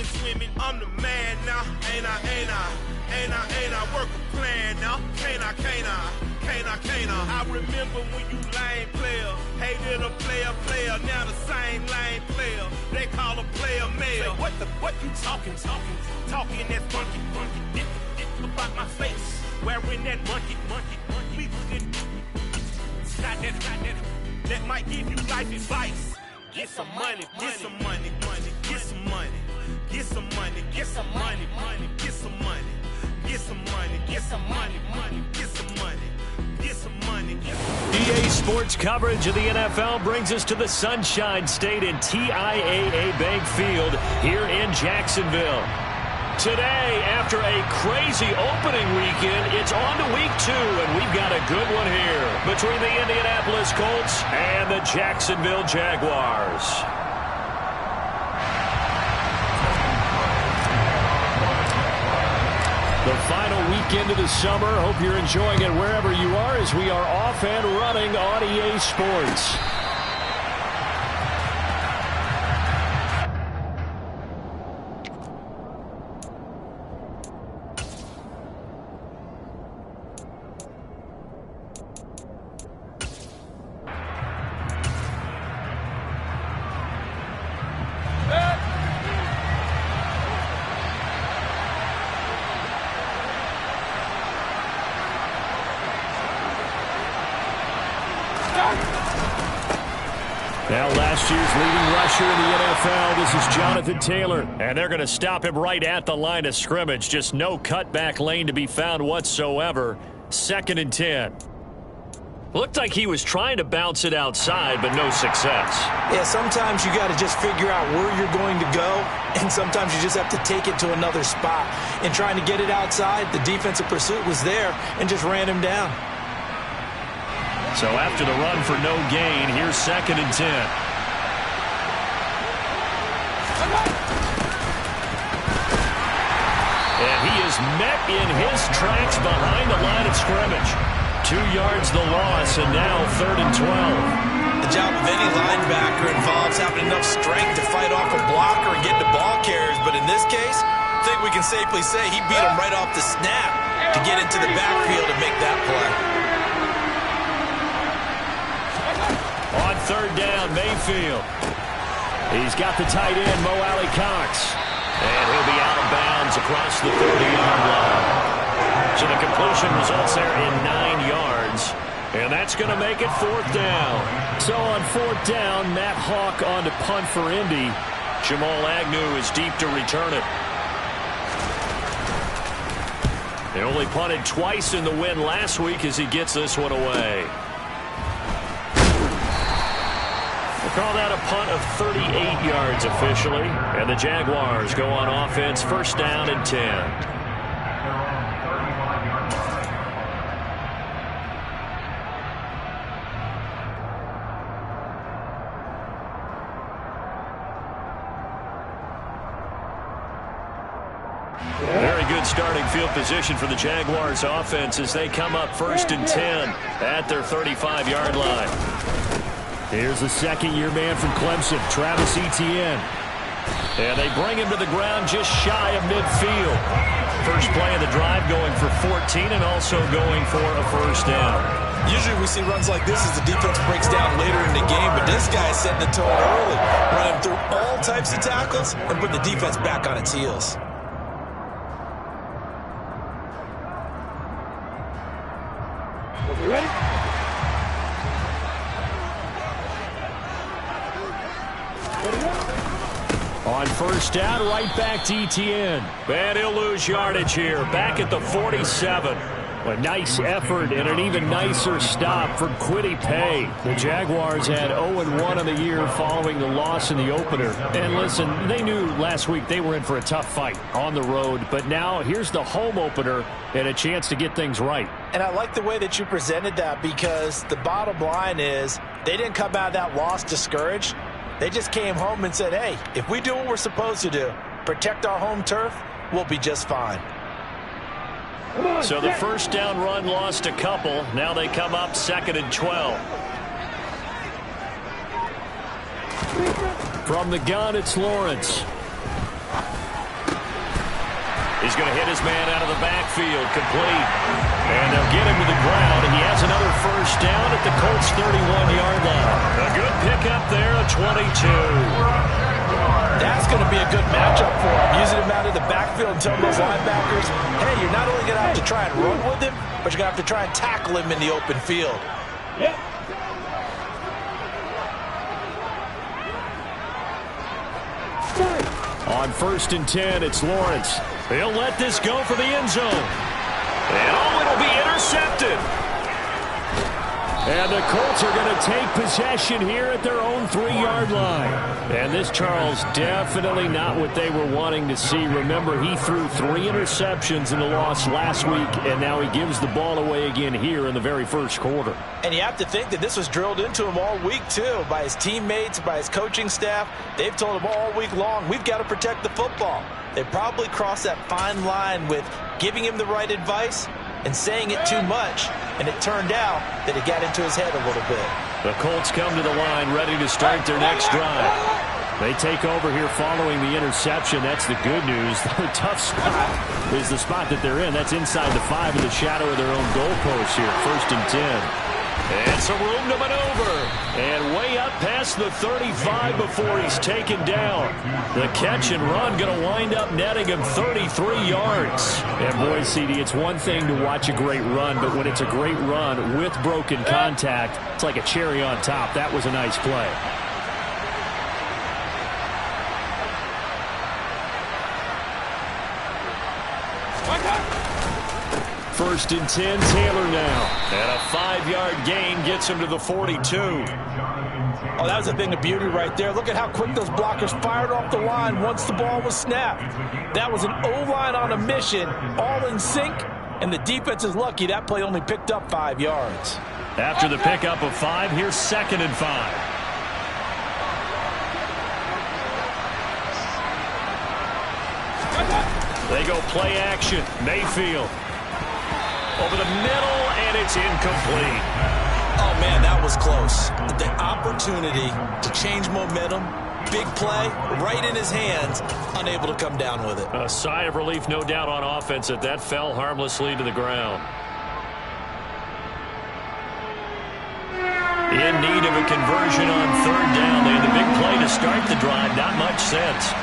swimming, I'm the man now. Ain't I work a plan now. Can't I? I remember when you lame player, hated a player, now the same lame player. They call a player mayor. What you talking that funky, about my face, wearing that monkey. We got that, that might give you life advice. Get some money, get some money, get some money, get some money, get some money, get some money, get some money, get some money, get some money. Get some money. EA Sports coverage of the NFL brings us to the Sunshine State in TIAA Bank Field here in Jacksonville. Today, after a crazy opening weekend, it's on to week 2, and we've got a good one here between the Indianapolis Colts and the Jacksonville Jaguars. The final weekend of the summer. Hope you're enjoying it wherever you are as we are off and running on EA Sports. Now last year's leading rusher in the NFL, this is Jonathan Taylor. And they're going to stop him right at the line of scrimmage. Just no cutback lane to be found whatsoever. 2nd and 10. Looked like he was trying to bounce it outside, but no success. Yeah, sometimes you got to just figure out where you're going to go, and sometimes you just have to take it to another spot. In trying to get it outside, the defensive pursuit was there and just ran him down. So after the run for no gain, here's 2nd and 10. And he is met in his tracks behind the line of scrimmage. 2 yards the loss, and now 3rd and 12. The job of any linebacker involves having enough strength to fight off a blocker and get the ball carriers, but in this case, I think we can safely say he beat him right off the snap to get into the backfield and make that play. On 3rd down, Mayfield. He's got the tight end, Mo Alley-Cox. And he'll be out of bounds across the 30-yard line. So the completion results there in 9 yards. And that's going to make it 4th down. So on 4th down, Matt Hawk on to punt for Indy. Jamal Agnew is deep to return it. They only punted twice in the win last week as he gets this one away. Call that a punt of 38 yards officially. And the Jaguars go on offense, 1st down and 10. Very good starting field position for the Jaguars offense as they come up 1st and 10 at their 35-yard line. Here's the second-year man from Clemson, Travis Etienne. And they bring him to the ground just shy of midfield. First play of the drive going for 14 and also going for a 1st down. Usually we see runs like this as the defense breaks down later in the game, but this guy's setting the tone early, running through all types of tackles and putting the defense back on its heels. Ready? On 1st down, right back to Etienne. And he'll lose yardage here, back at the 47. A nice effort and an even nicer stop for Kwity Paye. The Jaguars had 0-1 on the year following the loss in the opener. And listen, they knew last week they were in for a tough fight on the road. But now here's the home opener and a chance to get things right. And I like the way that you presented that because the bottom line is they didn't come out of that loss discouraged. They just came home and said, hey, if we do what we're supposed to do, protect our home turf, we'll be just fine. So the 1st down run lost a couple. Now they come up 2nd and 12. From the gun, it's Lawrence. He's going to hit his man out of the backfield, complete. And they'll get him to the ground. He has another first down at the Colts' 31-yard line. A good pickup there, a 22. That's going to be a good matchup for him. Using him out of the backfield and telling those linebackers, hey, you're not only going to have to try and run with him, but you're going to have to try and tackle him in the open field. Yep. On 1st and 10, it's Lawrence. He'll let this go for the end zone. And it'll be intercepted. And the Colts are going to take possession here at their own 3-yard line. And this, Charles, definitely not what they were wanting to see. Remember, he threw 3 interceptions in the loss last week, and now he gives the ball away again here in the very first quarter. And you have to think that this was drilled into him all week, too, by his teammates, by his coaching staff. They've told him all week long, we've got to protect the football. They probably crossed that fine line with giving him the right advice and saying it too much, and it turned out that it got into his head a little bit. The Colts come to the line ready to start their next drive. They take over here following the interception. That's the good news. The tough spot is the spot that they're in. That's inside the 5 in the shadow of their own goalpost here. 1st and 10. And some room to maneuver. And way up past the 35 before he's taken down. The catch and run going to wind up netting him 33 yards. And boy, CD, it's one thing to watch a great run, but when it's a great run with broken contact, it's like a cherry on top. That was a nice play. First and 10, Taylor now. And a 5-yard gain gets him to the 42. Oh, that was a thing of beauty right there. Look at how quick those blockers fired off the line once the ball was snapped. That was an O-line on a mission, all in sync, and the defense is lucky that play only picked up 5 yards. After the pickup of 5, here's 2nd and 5. They go play action. Mayfield. Over the middle, and it's incomplete. Oh, man, that was close. The opportunity to change momentum, big play, right in his hands, unable to come down with it. A sigh of relief, no doubt, on offense that fell harmlessly to the ground. In need of a conversion on 3rd down. They had the big play to start the drive. Not much sense.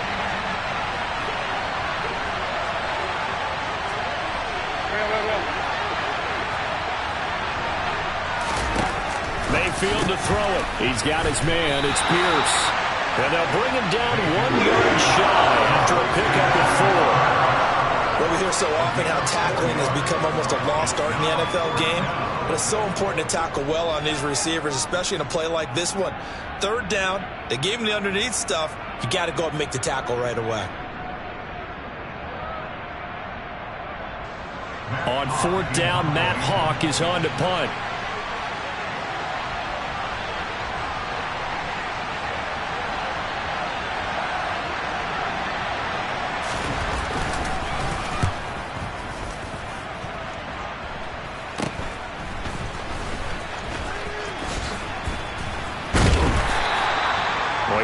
Mayfield to throw it. He's got his man. It's Pierce. And they'll bring him down 1 yard shy after a pickup of 4. Well, we hear so often how tackling has become almost a lost art in the NFL game. But it's so important to tackle well on these receivers, especially in a play like this one. 3rd down, they gave him the underneath stuff. You got to go up and make the tackle right away. On 4th down, Matt Hawk is on to punt.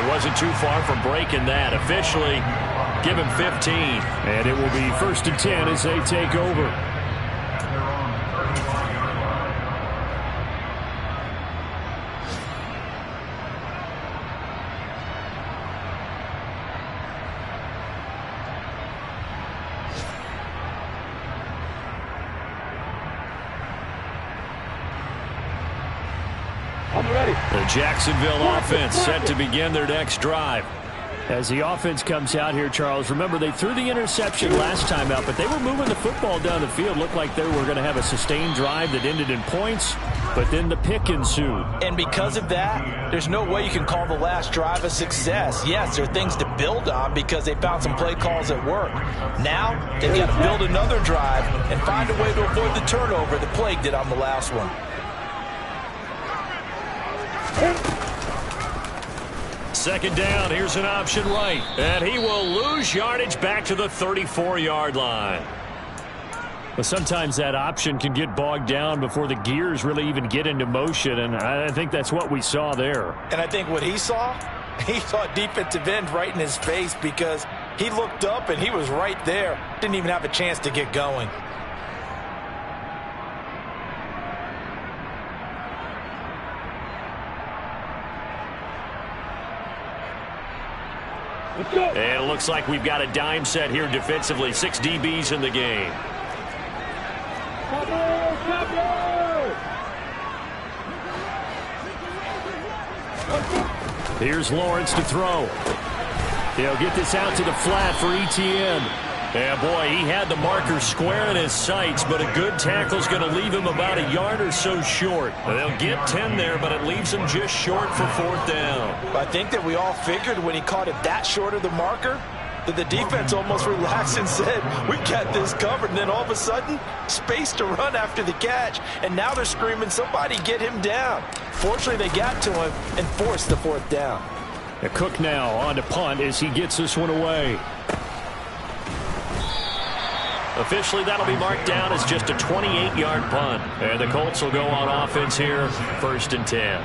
Wasn't too far from breaking that. Officially, give him 15. And it will be 1st and 10 as they take over. The Jacksonville offense set to begin their next drive. As the offense comes out here, Charles, remember they threw the interception last time out, but they were moving the football down the field. Looked like they were going to have a sustained drive that ended in points, but then the pick ensued. And because of that, there's no way you can call the last drive a success. Yes, there are things to build on because they found some play calls that work. Now, they've got to build another drive and find a way to avoid the turnover that plagued it on the last one. Second down, here's an option right. And he will lose yardage back to the 34-yard line. But sometimes that option can get bogged down before the gears really even get into motion, and I think that's what we saw there. And I think what he saw a defensive end right in his face because He looked up, and he was right there. Didn't even have a chance to get going. And it looks like we've got a dime set here defensively. 6 DBs in the game. Here's Lawrence to throw. He'll get this out to the flat for Etienne. Yeah, boy, he had the marker square in his sights, but a good tackle's going to leave him about a yard or so short. They'll get 10 there, but it leaves him just short for 4th down. I think that we all figured when he caught it that short of the marker that the defense almost relaxed and said, we got this covered. And then all of a sudden, space to run after the catch. And now they're screaming, somebody get him down. Fortunately, they got to him and forced the 4th down. Cook now on to punt as he gets this one away. Officially, that'll be marked down as just a 28-yard punt. And the Colts will go on offense here, 1st and 10.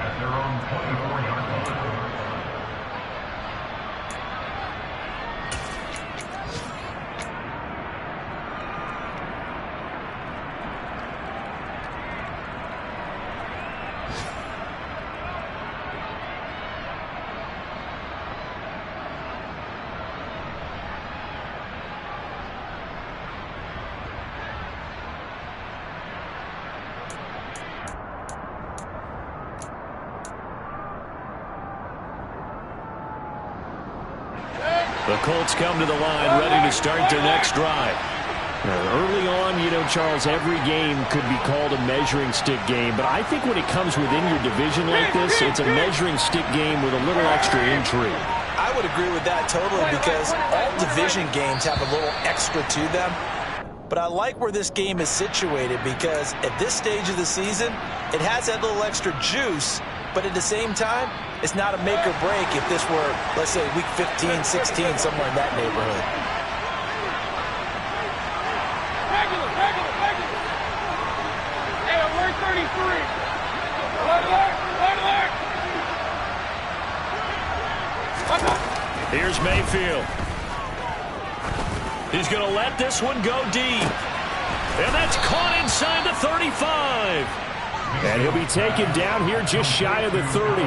The Colts come to the line ready to start their next drive. Early on, you know, Charles, every game could be called a measuring stick game. But I think when it comes within your division like this, it's a measuring stick game with a little extra intrigue. I would agree with that totally because all division games have a little extra to them. But I like where this game is situated because at this stage of the season, it has that little extra juice. But at the same time, it's not a make or break if this were, let's say, week 15, 16, somewhere in that neighborhood. Regular. Hey, we're 33. Alert. Here's Mayfield. He's going to let this one go deep. And that's caught inside the 35. And he'll be taken down here just shy of the 30.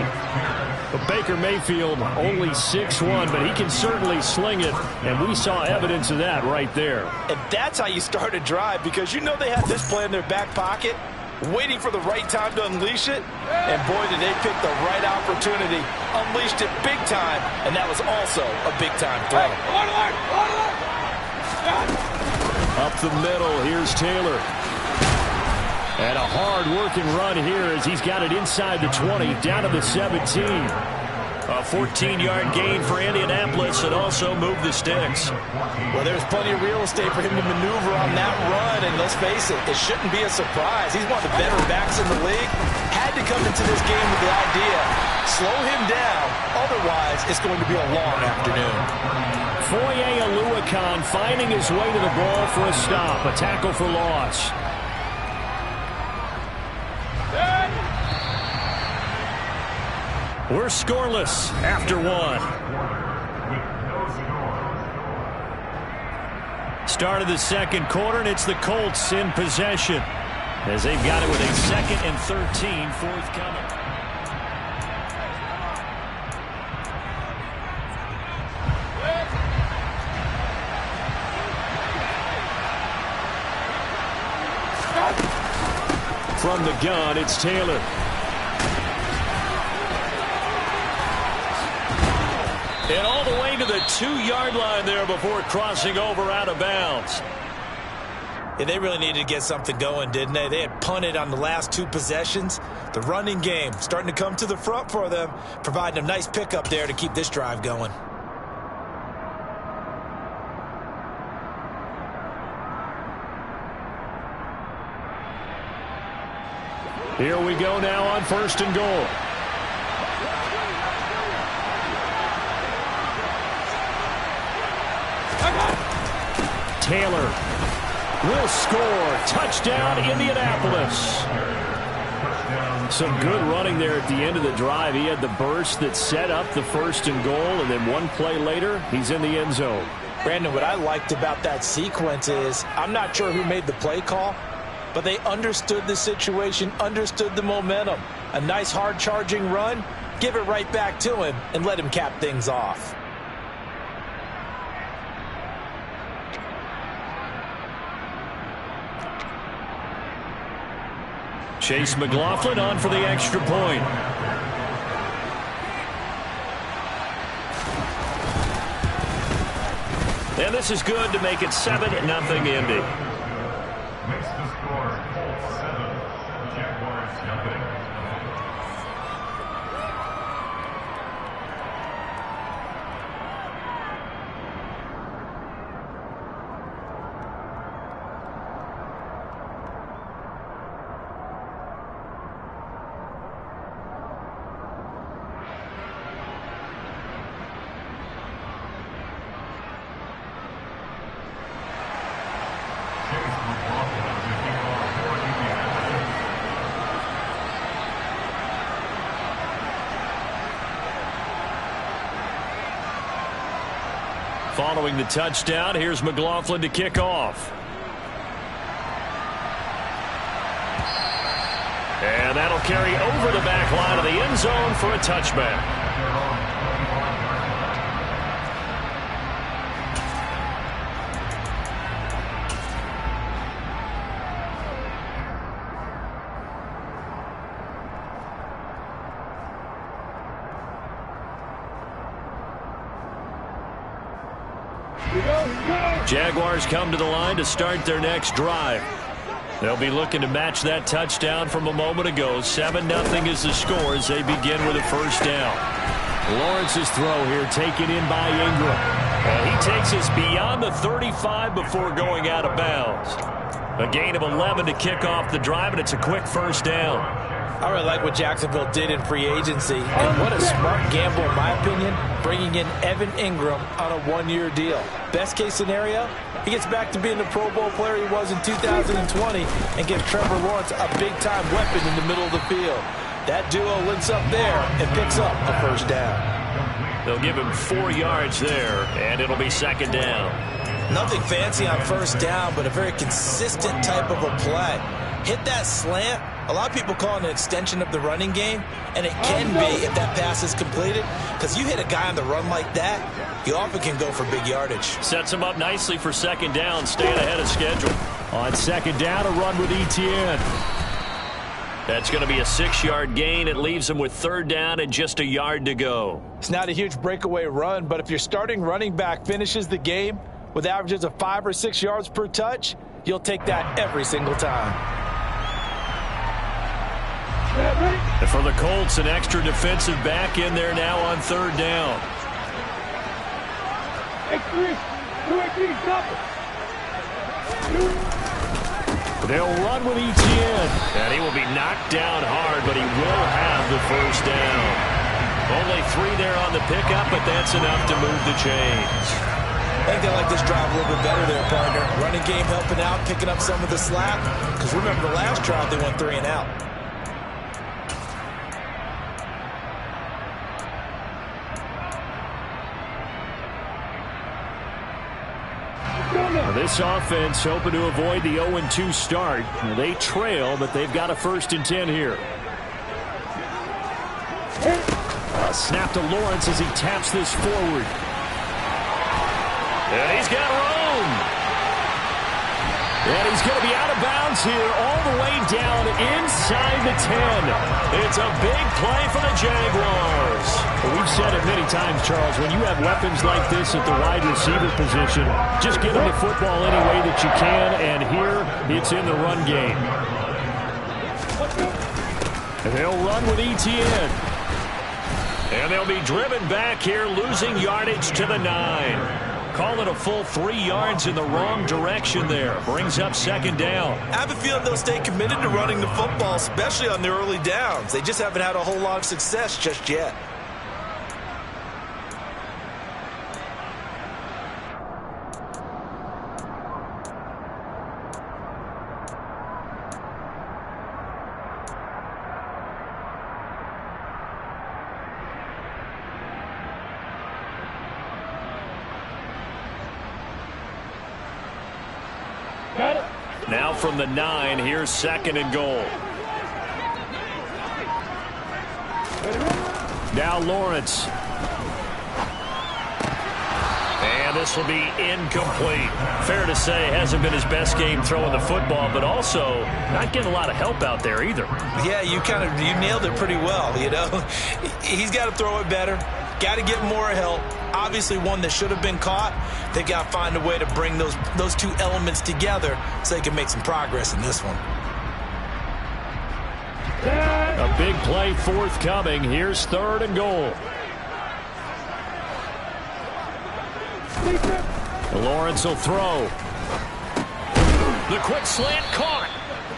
But Baker Mayfield only 6'1", but he can certainly sling it, and we saw evidence of that right there. And that's how you start a drive because you know they have this play in their back pocket, waiting for the right time to unleash it. And boy, did they pick the right opportunity. Unleashed it big time, and that was also a big-time throw. Up the middle, here's Taylor. And a hard-working run here as he's got it inside the 20, down to the 17. A 14-yard gain for Indianapolis and also move the sticks. Well, there's plenty of real estate for him to maneuver on that run, and let's face it, it shouldn't be a surprise. He's one of the better backs in the league. Had to come into this game with the idea, slow him down, otherwise it's going to be a long afternoon. Foye Oluokun finding his way to the ball for a stop, a tackle for loss. We're scoreless after one. Start of the second quarter, and it's the Colts in possession as they've got it with a 2nd and 13 forthcoming. From the gun, it's Taylor. And all the way to the 2-yard line there before crossing over out of bounds. Yeah, they really needed to get something going, didn't they? They had punted on the last 2 possessions. The running game starting to come to the front for them, providing a nice pickup there to keep this drive going. Here we go now on 1st and goal. Taylor will score. Touchdown, Indianapolis. Some good running there at the end of the drive. He had the burst that set up the 1st and goal, and then one play later, he's in the end zone. Brandon, what I liked about that sequence is I'm not sure who made the play call, but they understood the situation, understood the momentum. A nice hard charging run, give it right back to him and let him cap things off. Chase McLaughlin on for the extra point. And this is good to make it 7-0 Indy. Makes the score Colts 7, Jaguars nothing. Following the touchdown, here's McLaughlin to kick off. And that'll carry over the back line of the end zone for a touchback. Jaguars come to the line to start their next drive. They'll be looking to match that touchdown from a moment ago. 7-0 is the score as they begin with a first down. Lawrence's throw here taken in by Ingram. And he takes us beyond the 35 before going out of bounds. A gain of 11 to kick off the drive, and it's a quick first down. I really like what Jacksonville did in free agency, and what a smart gamble, in my opinion, bringing in Evan Ingram on a one-year deal. Best case scenario, he gets back to being the Pro Bowl player he was in 2020 and gives Trevor Lawrence a big-time weapon in the middle of the field. That duo links up there and picks up a first down. They'll give him 4 yards there, and it'll be second down. Nothing fancy on first down, but a very consistent type of a play. Hit that slant. A lot of people call it an extension of the running game, and it can be if that pass is completed, because you hit a guy on the run like that, you often can go for big yardage. Sets him up nicely for second down, staying ahead of schedule. On second down, a run with Etienne. That's going to be a 6-yard gain. It leaves him with third down and just a yard to go. It's not a huge breakaway run, but if your starting running back finishes the game with averages of 5 or 6 yards per touch, you'll take that every single time. And for the Colts, an extra defensive back in there now on third down. They'll run with Etienne. And he will be knocked down hard, but he will have the first down. Only 3 there on the pickup, but that's enough to move the chains. I think they like this drive a little bit better there, partner. Running game helping out, picking up some of the slack. Because remember, the last drive they went 3 and out. This offense hoping to avoid the 0-2 start. They trail, but they've got a 1st and 10 here. A snap to Lawrence as he taps this forward. And he's got room. And he's going to be out of bounds here all the way down inside the 10. It's a big play for the Jaguars. Well, we've said it many times, Charles, when you have weapons like this at the wide receiver position, just get them the football any way that you can, and here it's in the run game. And they'll run with Etienne. And they'll be driven back here, losing yardage to the 9. Call it a full 3 yards in the wrong direction there. Brings up second down. I have a feeling they'll stay committed to running the football, especially on the early downs. They just haven't had a whole lot of success just yet. Now from the 9, here's 2nd and goal. Now Lawrence. And this will be incomplete. Fair to say, hasn't been his best game throwing the football, but also not getting a lot of help out there either. Yeah, you nailed it pretty well, you know. He's got to throw it better. Got to get more help. Obviously one that should have been caught. They got to find a way to bring those two elements together so they can make some progress in this one. A big play forthcoming. Here's 3rd and goal. Lawrence will throw. The quick slant caught.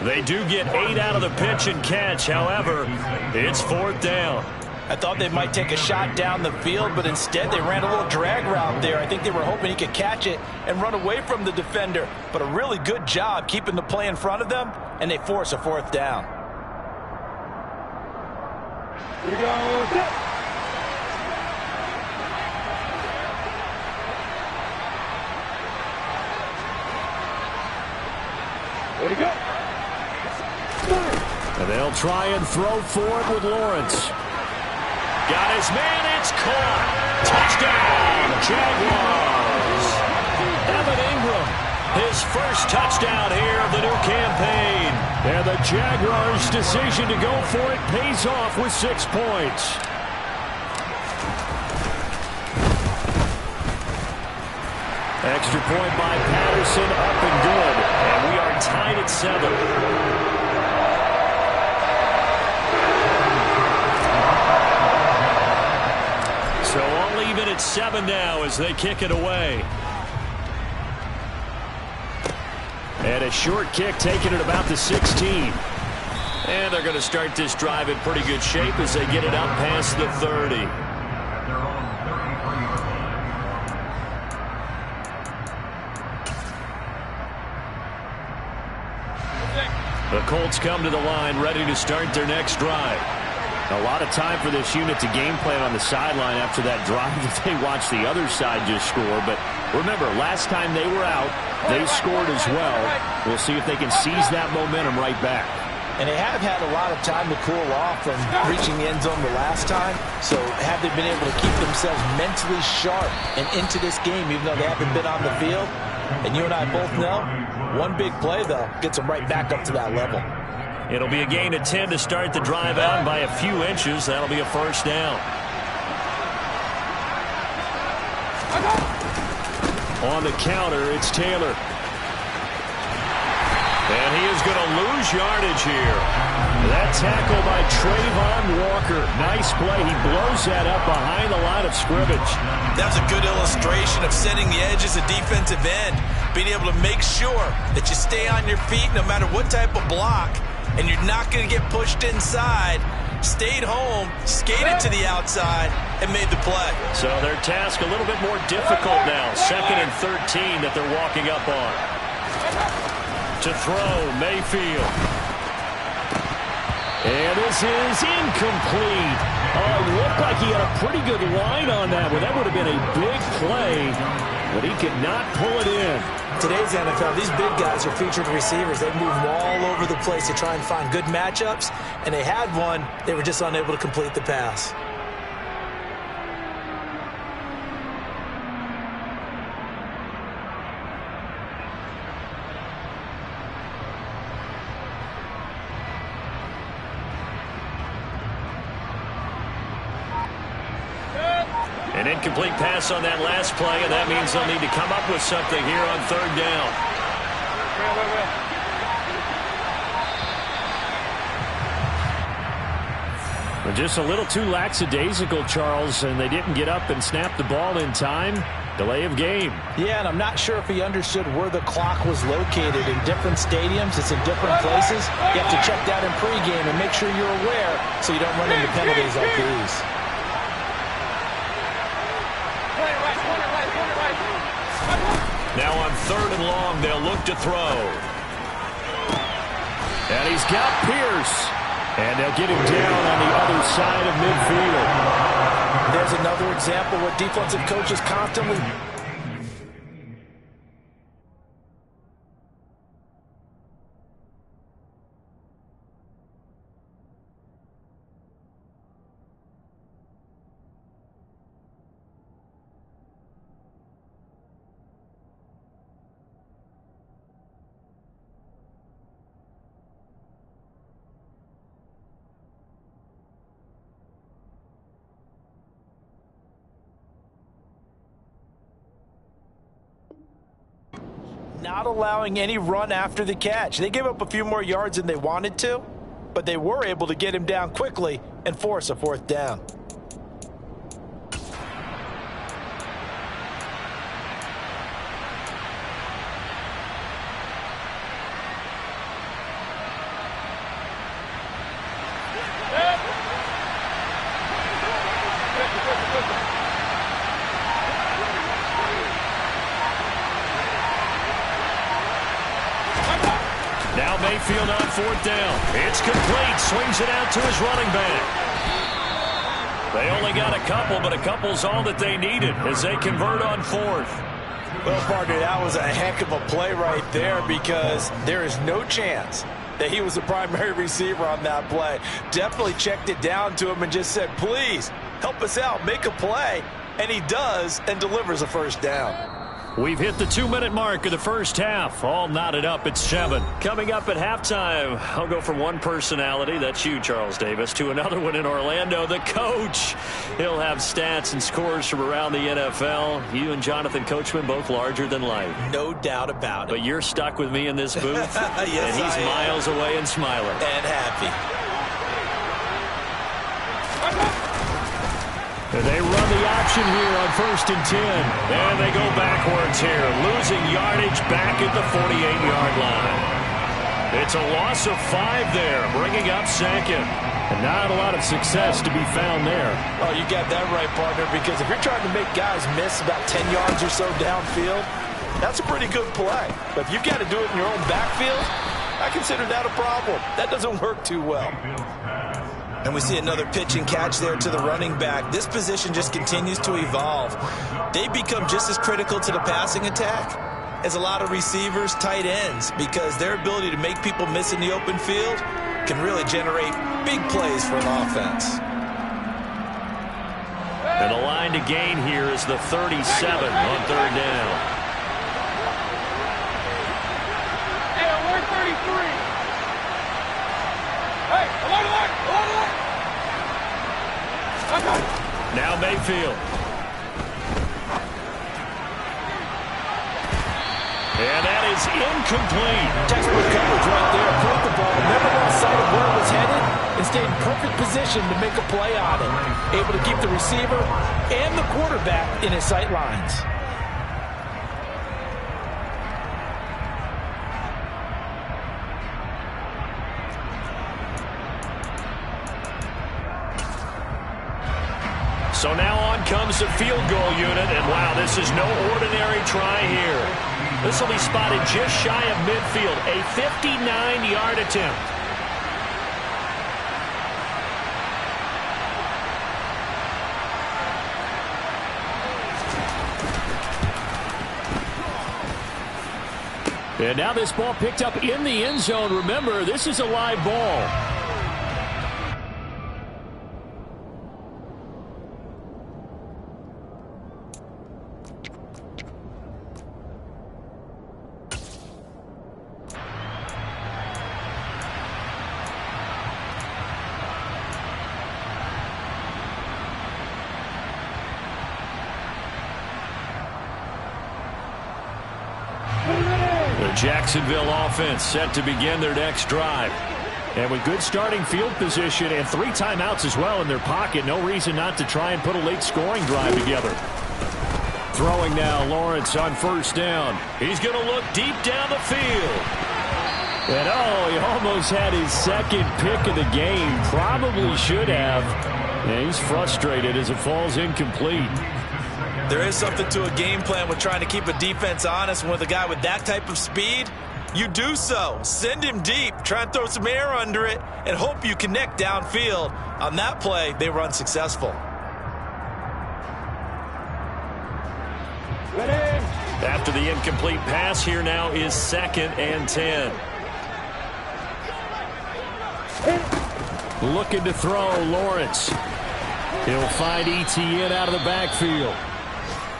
They do get 8 out of the pitch and catch. However, it's 4th down. I thought they might take a shot down the field, but instead they ran a little drag route there. I think they were hoping he could catch it and run away from the defender. But a really good job keeping the play in front of them, and they force a 4th down. Here we go. Way to go. And they'll try and throw forward with Lawrence. Got his man, it's caught. Touchdown, Jaguars. Evan Ingram, his first touchdown here of the new campaign. And the Jaguars' decision to go for it pays off with 6 points. Extra point by Patterson, up and good. And we are tied at 7. So all even at 7 now as they kick it away. And a short kick taken at about the 16. And they're going to start this drive in pretty good shape as they get it up past the 30. The Colts come to the line ready to start their next drive. A lot of time for this unit to game plan on the sideline after that drive that they watched the other side just score. But remember, last time they were out, they scored as well. We'll see if they can seize that momentum right back. And they have had a lot of time to cool off from reaching the end zone the last time. So have they been able to keep themselves mentally sharp and into this game, even though they haven't been on the field? And you and I both know, one big play, though, gets them right back up to that level. It'll be a gain of 10 to start the drive out by a few inches. That'll be a 1st down. On the counter, it's Taylor. And he is going to lose yardage here. That tackle by Trayvon Walker. Nice play. He blows that up behind the line of scrimmage. That's a good illustration of setting the edge as a defensive end. Being able to make sure that you stay on your feet no matter what type of block. And you're not going to get pushed inside. Stayed home, skated to the outside, and made the play. So their task a little bit more difficult now. 2nd and 13 that they're walking up on. To throw, Mayfield. And this is incomplete. Oh, it looked like he had a pretty good line on that one. That would have been a big play, but he could not pull it in. Today's NFL, these big guys are featured receivers. They move all over the place to try and find good matchups, and they had one. They were just unable to complete the pass. An incomplete pass on that last play, and that means they'll need to come up with something here on 3rd down. But just a little too lackadaisical, Charles, and they didn't get up and snap the ball in time. Delay of game. Yeah, and I'm not sure if he understood where the clock was located. In different stadiums, it's in different places. You have to check that in pregame and make sure you're aware so you don't run into penalties like these. Now on 3rd and long, they'll look to throw. And he's got Pierce. And they'll get him down on the other side of midfield. There's another example where defensive coaches constantly not allowing any run after the catch. They gave up a few more yards than they wanted to, but they were able to get him down quickly and force a fourth down. Now Mayfield on fourth down. It's complete. Swings it out to his running back. They only got a couple, but a couple's all that they needed as they convert on fourth. Well, partner, that was a heck of a play right there because there is no chance that he was the primary receiver on that play. Definitely checked it down to him and just said, please, help us out, make a play. And he does and delivers a first down. We've hit the 2-minute mark of the first half. All knotted up at 7. Coming up at halftime, I'll go from one personality, that's you, Charles Davis, to another one in Orlando, the coach. He'll have stats and scores from around the NFL. You and Jonathan Coachman both larger than life. No doubt about it. But you're stuck with me in this booth, yes, and he's miles away and smiling. And happy. They run the option here on 1st and 10. And they go backwards here, losing yardage back at the 48-yard line. It's a loss of 5 there, bringing up 2nd. And not a lot of success to be found there. Oh, you got that right, partner, because if you're trying to make guys miss about 10 yards or so downfield, that's a pretty good play. But if you've got to do it in your own backfield, I consider that a problem. That doesn't work too well. And we see another pitch and catch there to the running back. This position just continues to evolve. They become just as critical to the passing attack as a lot of receivers, tight ends, because their ability to make people miss in the open field can really generate big plays for an offense. And the line to gain here is the 37 on 3rd down. Hey, we're 33. Hey, Now Mayfield. And that is incomplete. Textbook coverage right there. Caught the ball, never lost sight of where it was headed, and stayed in perfect position to make a play on it. Able to keep the receiver and the quarterback in his sight lines. So now on comes the field goal unit, and wow, this is no ordinary try here. This will be spotted just shy of midfield, a 59-yard attempt. And now this ball picked up in the end zone. Remember, this is a live ball. Jacksonville offense set to begin their next drive. And with good starting field position and 3 timeouts as well in their pocket, no reason not to try and put a late scoring drive together. Throwing now, Lawrence on 1st down. He's going to look deep down the field. And oh, he almost had his 2nd pick of the game. Probably should have. And he's frustrated as it falls incomplete. There is something to a game plan with trying to keep a defense honest. With a guy with that type of speed, you do so. Send him deep. Try and throw some air under it and hope you connect downfield. On that play, they were unsuccessful. After the incomplete pass, here now is 2nd and 10. Looking to throw, Lawrence. He'll find ETN out of the backfield.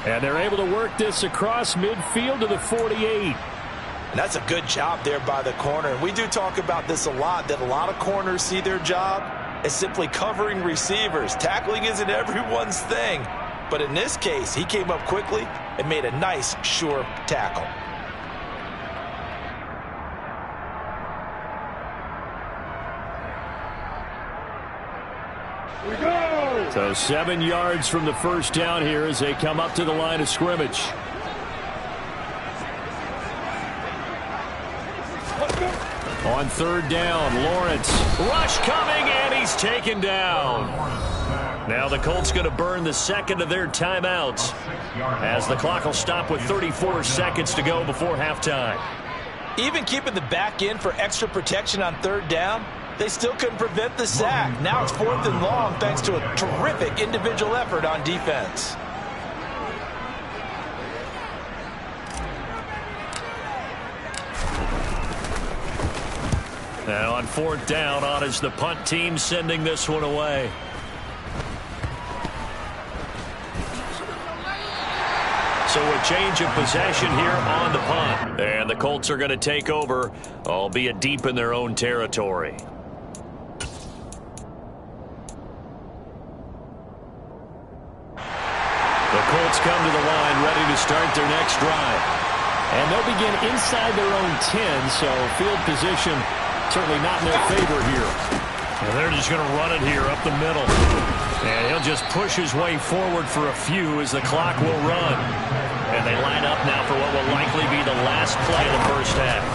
And they're able to work this across midfield to the 48. And that's a good job there by the corner. And we do talk about this a lot, that a lot of corners see their job as simply covering receivers. Tackling isn't everyone's thing. But in this case, he came up quickly and made a nice, sure tackle. So 7 yards from the first down here as they come up to the line of scrimmage. On third down, Lawrence. Rush coming, and he's taken down. Now the Colts going to burn the second of their timeouts as the clock will stop with 34 seconds to go before halftime. Even keeping the back in for extra protection on third down, they still couldn't prevent the sack. Now it's 4th and long thanks to a terrific individual effort on defense. Now on 4th down, on is the punt team sending this one away. So a change of possession here on the punt. And the Colts are going to take over, albeit deep in their own territory. The Colts come to the line ready to start their next drive. And they'll begin inside their own 10, so field position certainly not in their favor here. And they're just going to run it here up the middle. And he'll just push his way forward for a few as the clock will run. And they line up now for what will likely be the last play of the first half.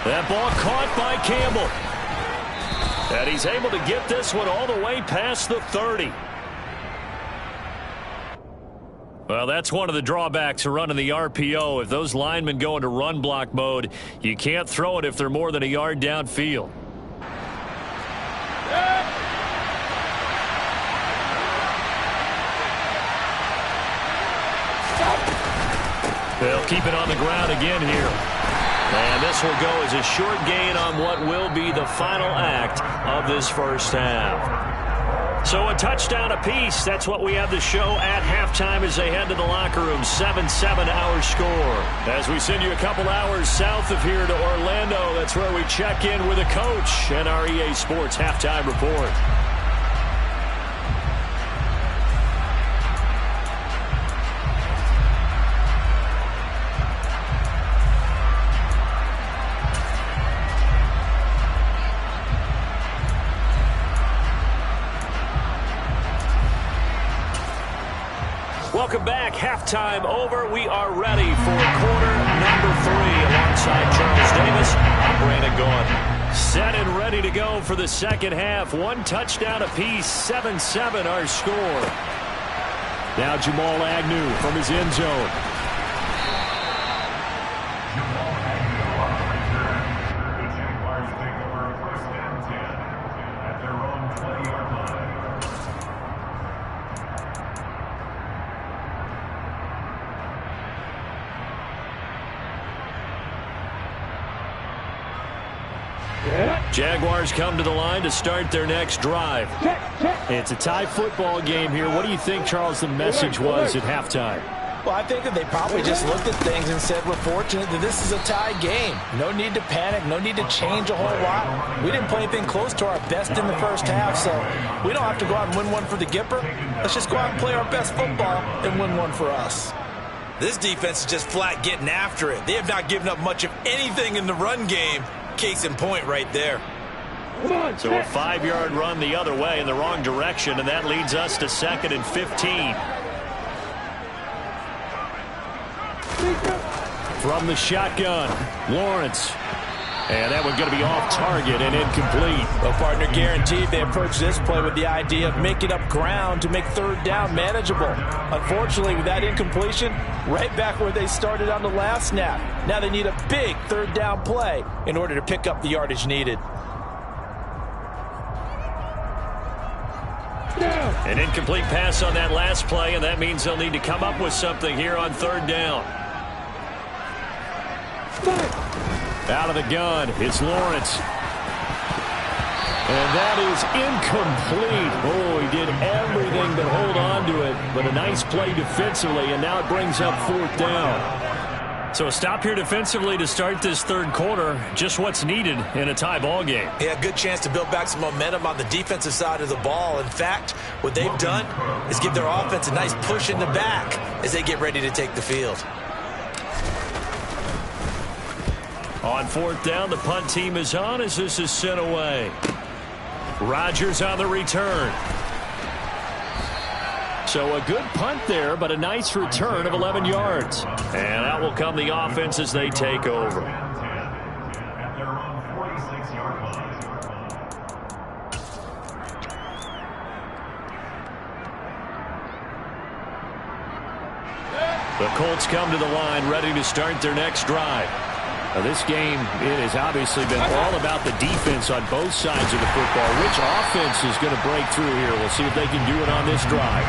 That ball caught by Campbell. And he's able to get this one all the way past the 30. Well, that's one of the drawbacks of running the RPO. If those linemen go into run block mode, you can't throw it if they're more than a yard downfield. They'll keep it on the ground again here. And this will go as a short gain on what will be the final act of this first half. So a touchdown apiece. That's what we have the show at halftime as they head to the locker room. 7-7 our score. As we send you a couple hours south of here to Orlando, that's where we check in with a coach and our EA Sports halftime report. Welcome back. Halftime over. We are ready for quarter number 3 alongside Charles Davis. I'm Brandon Gaughan. Set and ready to go for the second half. One touchdown apiece. 7-7 our score. Now Jamal Agnew from his end zone. Jamal Agnew on the return. The Jaguars take over 1st and 10 at their own 20-yard line. Jaguars come to the line to start their next drive. It's a tie football game here. What do you think, Charles, the message was at halftime? Well, I think that they probably just looked at things and said, we're fortunate that this is a tie game. No need to panic. No need to change a whole lot. We didn't play anything close to our best in the first half, so we don't have to go out and win one for the Gipper. Let's just go out and play our best football and win one for us. This defense is just flat getting after it. They have not given up much of anything in the run game. Case in point right there. So a 5-yard run the other way in the wrong direction, and that leads us to 2nd and 15. From the shotgun, Lawrence. And that one's going to be off target and incomplete. Well, partner, guaranteed they approach this play with the idea of making up ground to make third down manageable. Unfortunately, with that incompletion, right back where they started on the last snap. Now they need a big third down play in order to pick up the yardage needed. An incomplete pass on that last play, and that means they'll need to come up with something here on third down. Out of the gun, it's Lawrence. And that is incomplete. Oh, he did everything but hold on to it. But a nice play defensively, and now it brings up 4th down. So a stop here defensively to start this third quarter. Just what's needed in a tie ball game. Yeah, good chance to build back some momentum on the defensive side of the ball. In fact, what they've done is give their offense a nice push in the back as they get ready to take the field. On 4th down, the punt team is on as this is sent away. Rodgers on the return. So a good punt there, but a nice return of 11 yards. And out will come the offense as they take over. At their own 46-yard line. The Colts come to the line ready to start their next drive. Now this game, it has obviously been all about the defense on both sides of the football. Which offense is going to break through here? We'll see if they can do it on this drive.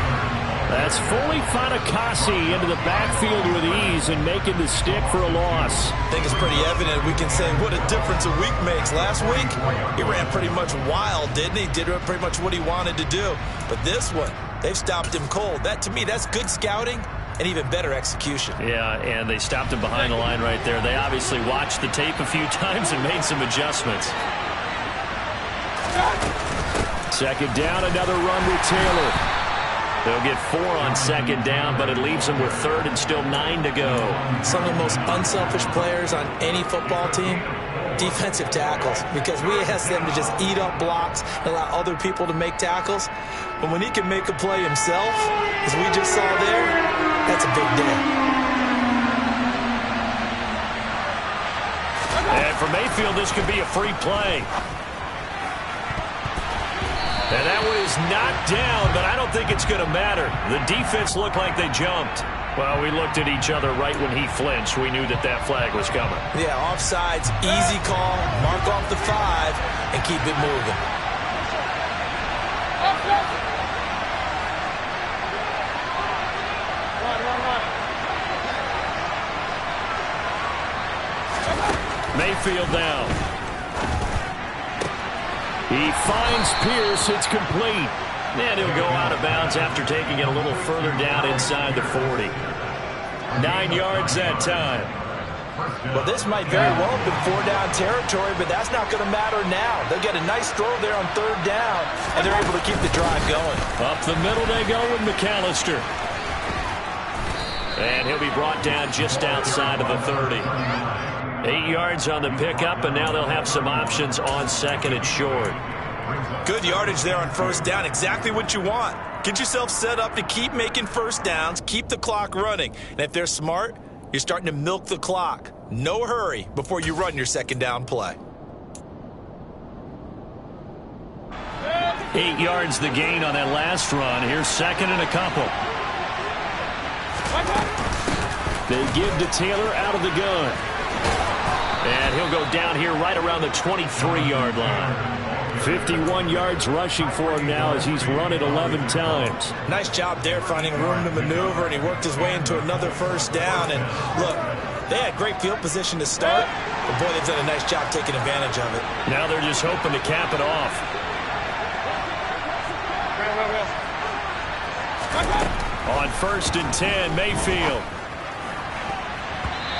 That's fully Fatukasi into the backfield with ease and making the stick for a loss. I think it's pretty evident. We can say what a difference a week makes. Last week, he ran pretty much wild, didn't he? Did pretty much what he wanted to do. But this one, they've stopped him cold. That, to me, that's good scouting and even better execution. Yeah, and they stopped him behind the line right there. They obviously watched the tape a few times and made some adjustments. Second down, another run with Taylor. They'll get 4 on second down, but it leaves them with third and still 9 to go. Some of the most unselfish players on any football team, defensive tackles, because we ask them to just eat up blocks and allow other people to make tackles. But when he can make a play himself, as we just saw there, that's a big day. And for Mayfield, this could be a free play. And that one is knocked down, but I don't think it's going to matter. The defense looked like they jumped. Well, we looked at each other right when he flinched. We knew that that flag was coming. Yeah, offsides, easy call, mark off the 5, and keep it moving. Mayfield down. He finds Pierce. It's complete. And he'll go out of bounds after taking it a little further down inside the 40. 9 yards that time. Well, this might very well have been 4-down territory, but that's not going to matter now. They'll get a nice throw there on 3rd down, and they're able to keep the drive going. Up the middle they go with McAllister. And he'll be brought down just outside of the 30. 8 yards on the pickup, and now they'll have some options on 2nd and short. Good yardage there on 1st down. Exactly what you want. Get yourself set up to keep making 1st downs, keep the clock running. And if they're smart, you're starting to milk the clock. No hurry before you run your 2nd down play. 8 yards the gain on that last run. Here's 2nd and a couple. They give to Taylor out of the gun. And he'll go down here right around the 23-yard line. 51 yards rushing for him now as he's run it 11 times. Nice job there finding room to maneuver, and he worked his way into another 1st down. And look, they had great field position to start, but boy, they've done a nice job taking advantage of it. Now they're just hoping to cap it off. On 1st and 10, Mayfield.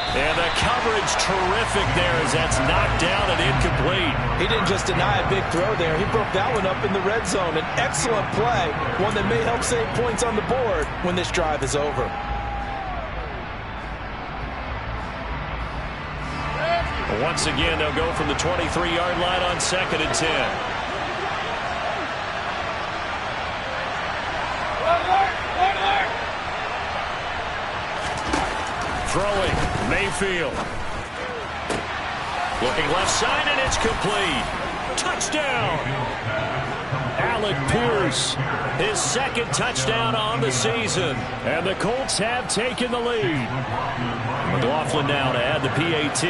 And the coverage terrific there as that's knocked down and incomplete. He didn't just deny a big throw there. He broke that one up in the red zone. An excellent play, one that may help save points on the board when this drive is over. Once again, they'll go from the 23-yard line on 2nd and 10. Throwing, Mayfield. Looking left side, and it's complete. Touchdown! Alec Pierce, his 2nd touchdown on the season. And the Colts have taken the lead. McLaughlin now to add the PAT.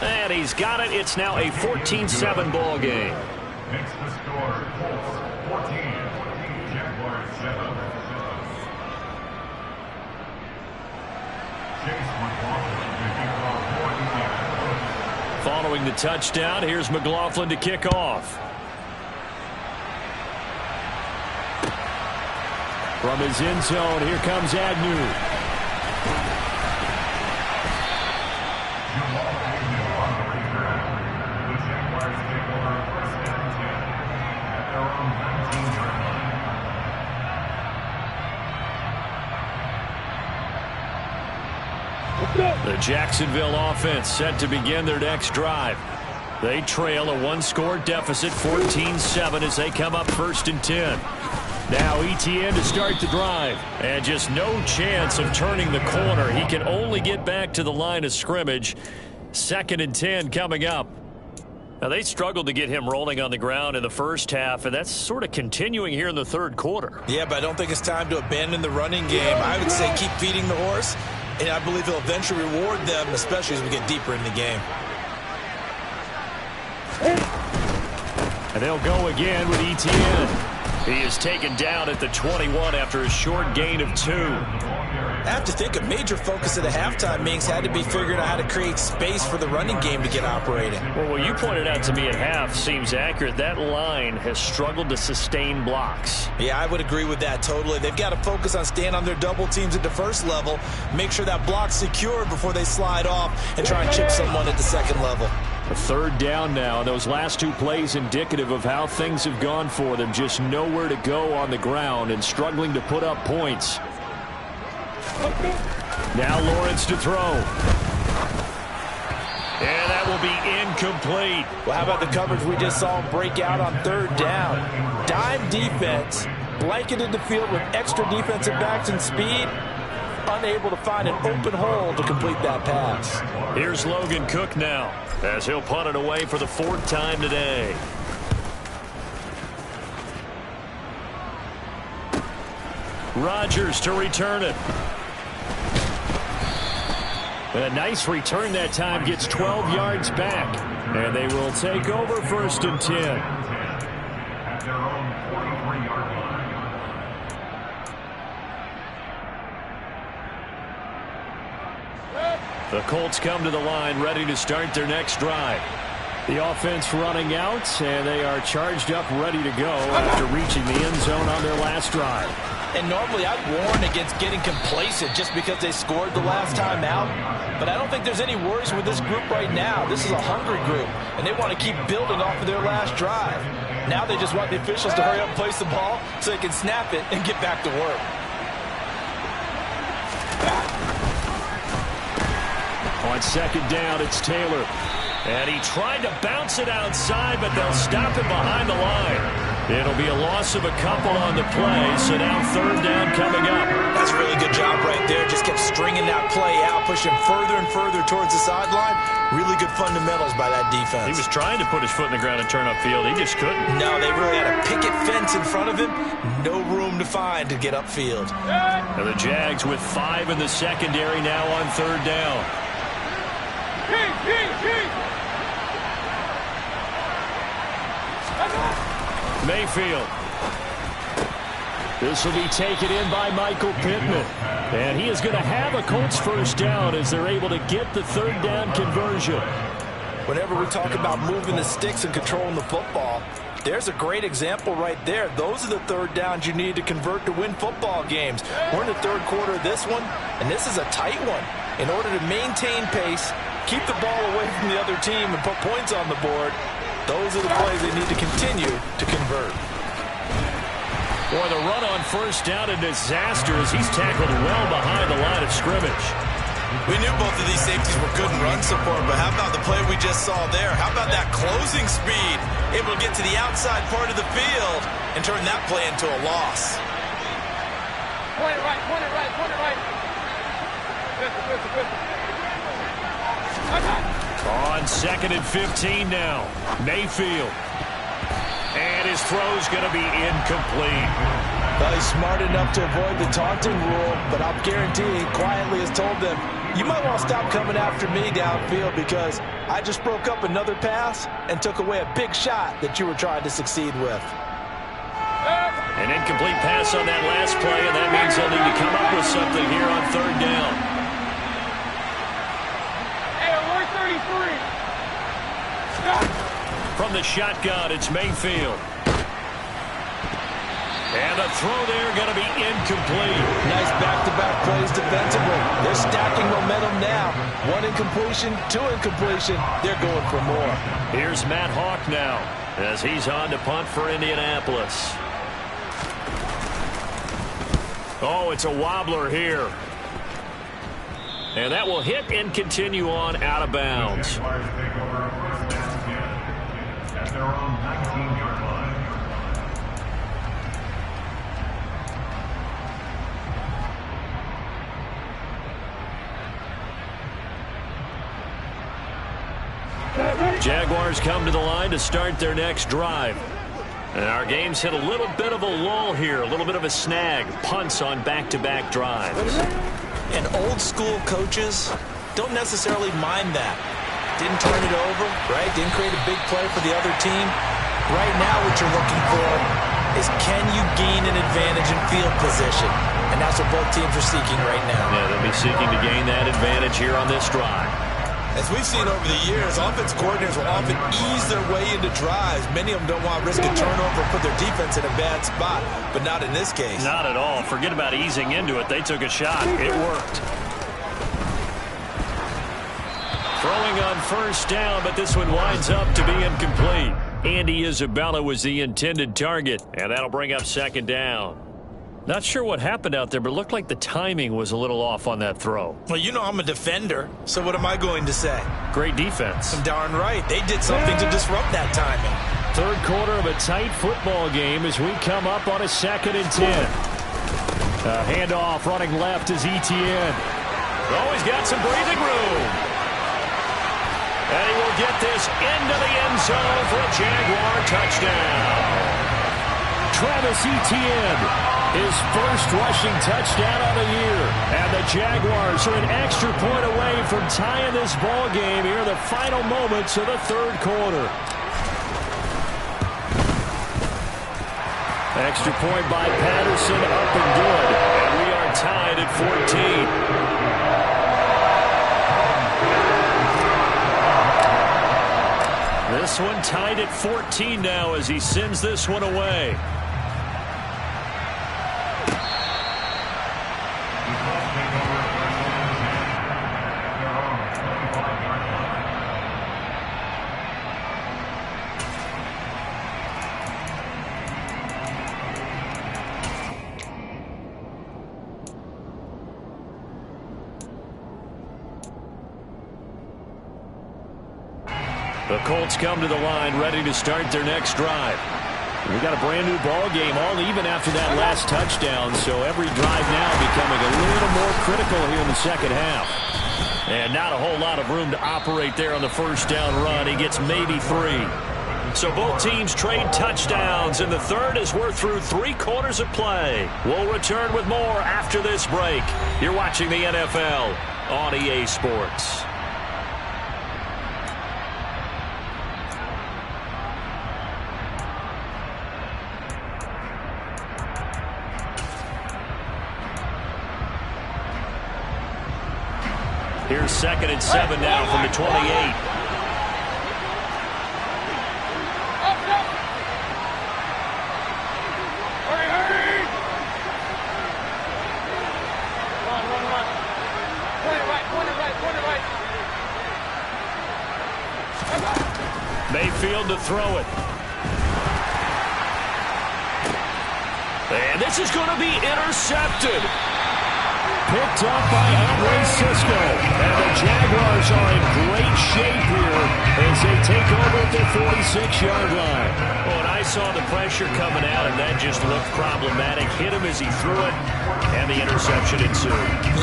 And he's got it. It's now a 14-7 ball game. Makes the score Colts 14. Jaguars 7. Following the touchdown, here's McLaughlin to kick off. From his end zone, here comes Agnew. The Jacksonville offense set to begin their next drive. They trail a one-score deficit, 14-7, as they come up 1st and 10. Now Etienne to start the drive, and just no chance of turning the corner. He can only get back to the line of scrimmage. 2nd and 10 coming up. Now, they struggled to get him rolling on the ground in the first half, and that's sort of continuing here in the 3rd quarter. Yeah, but I don't think it's time to abandon the running game. I would say keep feeding the horse, and I believe he'll eventually reward them, especially as we get deeper in the game. And they'll go again with Etienne. He is taken down at the 21 after a short gain of 2. I have to think a major focus of the halftime meetings had to be figuring out how to create space for the running game to get operating. Well, what you pointed out to me at half seems accurate. That line has struggled to sustain blocks. Yeah, I would agree with that totally. They've got to focus on staying on their double teams at the first level, make sure that block's secured before they slide off and try and chip someone at the second level. A 3rd down now. Those last 2 plays indicative of how things have gone for them. Just nowhere to go on the ground and struggling to put up points. Now Lawrence to throw. And that will be incomplete. Well, how about the coverage we just saw him break out on 3rd down? Dime defense, blanketed the field with extra defensive backs and speed, unable to find an open hole to complete that pass. Here's Logan Cook now, as he'll punt it away for the 4th time today. Rodgers to return it. A nice return that time, gets 12 yards back. And they will take over 1st and 10. At their own 43-yard line. The Colts come to the line ready to start their next drive. The offense running out, and they are charged up ready to go after reaching the end zone on their last drive. And normally I'd warn against getting complacent just because they scored the last time out. But I don't think there's any worries with this group right now. This is a hungry group, and they want to keep building off of their last drive. Now they just want the officials to hurry up and place the ball so they can snap it and get back to work. On 2nd down, it's Taylor. And he tried to bounce it outside, but they'll stop him behind the line. It'll be a loss of a couple on the play, so now 3rd down coming up. That's a really good job right there. Just kept stringing that play out, pushing further and further towards the sideline. Really good fundamentals by that defense. He was trying to put his foot in the ground and turn upfield. He just couldn't. No, they really had a picket fence in front of him. No room to find to get upfield. Now the Jags with 5 in the secondary now on 3rd down. Mayfield. This will be taken in by Michael Pittman. And he is going to have a Colts 1st down as they're able to get the 3rd down conversion. Whenever we talk about moving the sticks and controlling the football, there's a great example right there. Those are the 3rd downs you need to convert to win football games. We're in the 3rd quarter of this one, and this is a tight one. In order to maintain pace, keep the ball away from the other team, and put points on the board, those are the plays they need to continue to convert. Boy, the run on 1st down, a disaster as he's tackled well behind the line of scrimmage. We knew both of these safeties were good in run support, but how about the play we just saw there? How about that closing speed? Able to get to the outside part of the field and turn that play into a loss. Point it right, point it right, point it right. Listen. On 2nd and 15 now. Mayfield. And his throw's going to be incomplete. Well, he's smart enough to avoid the taunting rule, but I'll guarantee he quietly has told them, you might want to stop coming after me downfield because I just broke up another pass and took away a big shot that you were trying to succeed with. An incomplete pass on that last play, and that means they'll need to come up with something here on 3rd down. Hey, we're 33. From the shotgun, it's Mayfield. And the throw there going to be incomplete. Nice back-to-back plays defensively. They're stacking momentum now. 1 incompletion, 2 incompletion. They're going for more. Here's Matt Hawk now as he's on to punt for Indianapolis. Oh, it's a wobbler here. And that will hit and continue on out of bounds. Jaguars take over first and 10 at their own 19-yard line. Jaguars come to the line to start their next drive. And our game's hit a little bit of a lull here, a little bit of a snag. Punts on back-to-back drives. And old-school coaches don't necessarily mind that. Didn't turn it over, right? Didn't create a big play for the other team. Right now what you're looking for is can you gain an advantage in field position? And that's what both teams are seeking right now. Yeah, they'll be seeking to gain that advantage here on this drive. As we've seen over the years, offense coordinators will often ease their way into drives. Many of them don't want to risk a turnover or put their defense in a bad spot, but not in this case. Not at all. Forget about easing into it. They took a shot. It worked. Throwing on first down, but this one winds up to be incomplete. Andy Isabella was the intended target, and that'll bring up second down. Not sure what happened out there, but it looked like the timing was a little off on that throw. Well, you know I'm a defender, so what am I going to say? Great defense. I'm darn right. They did something to disrupt that timing. Third quarter of a tight football game as we come up on a 2nd and 10. Handoff running left is Etienne. Always got some breathing room. And he will get this into the end zone for a Jaguar touchdown. Travis Etienne. His first rushing touchdown of the year. And the Jaguars are an extra point away from tying this ball game here in the final moments of the third quarter. Extra point by Patterson, up and good. And we are tied at 14. This one tied at 14 now as he sends this one away. The Colts come to the line ready to start their next drive. We got a brand new ball game, all even after that last touchdown, so every drive now becoming a little more critical here in the second half. And not a whole lot of room to operate there on the first down run. He gets maybe 3. So both teams trade touchdowns in the third as we're through 3 quarters of play. We'll return with more after this break. You're watching the NFL on EA Sports. Here's 2nd and 7 now from the 28. Mayfield to throw it. And this is going to be intercepted. Picked up by Andre Cisco. And the Jaguars are in great shape here as they take over at their 46-yard line. Well, and I saw the pressure coming out, and that just looked problematic. Hit him as he threw it, and the interception ensued.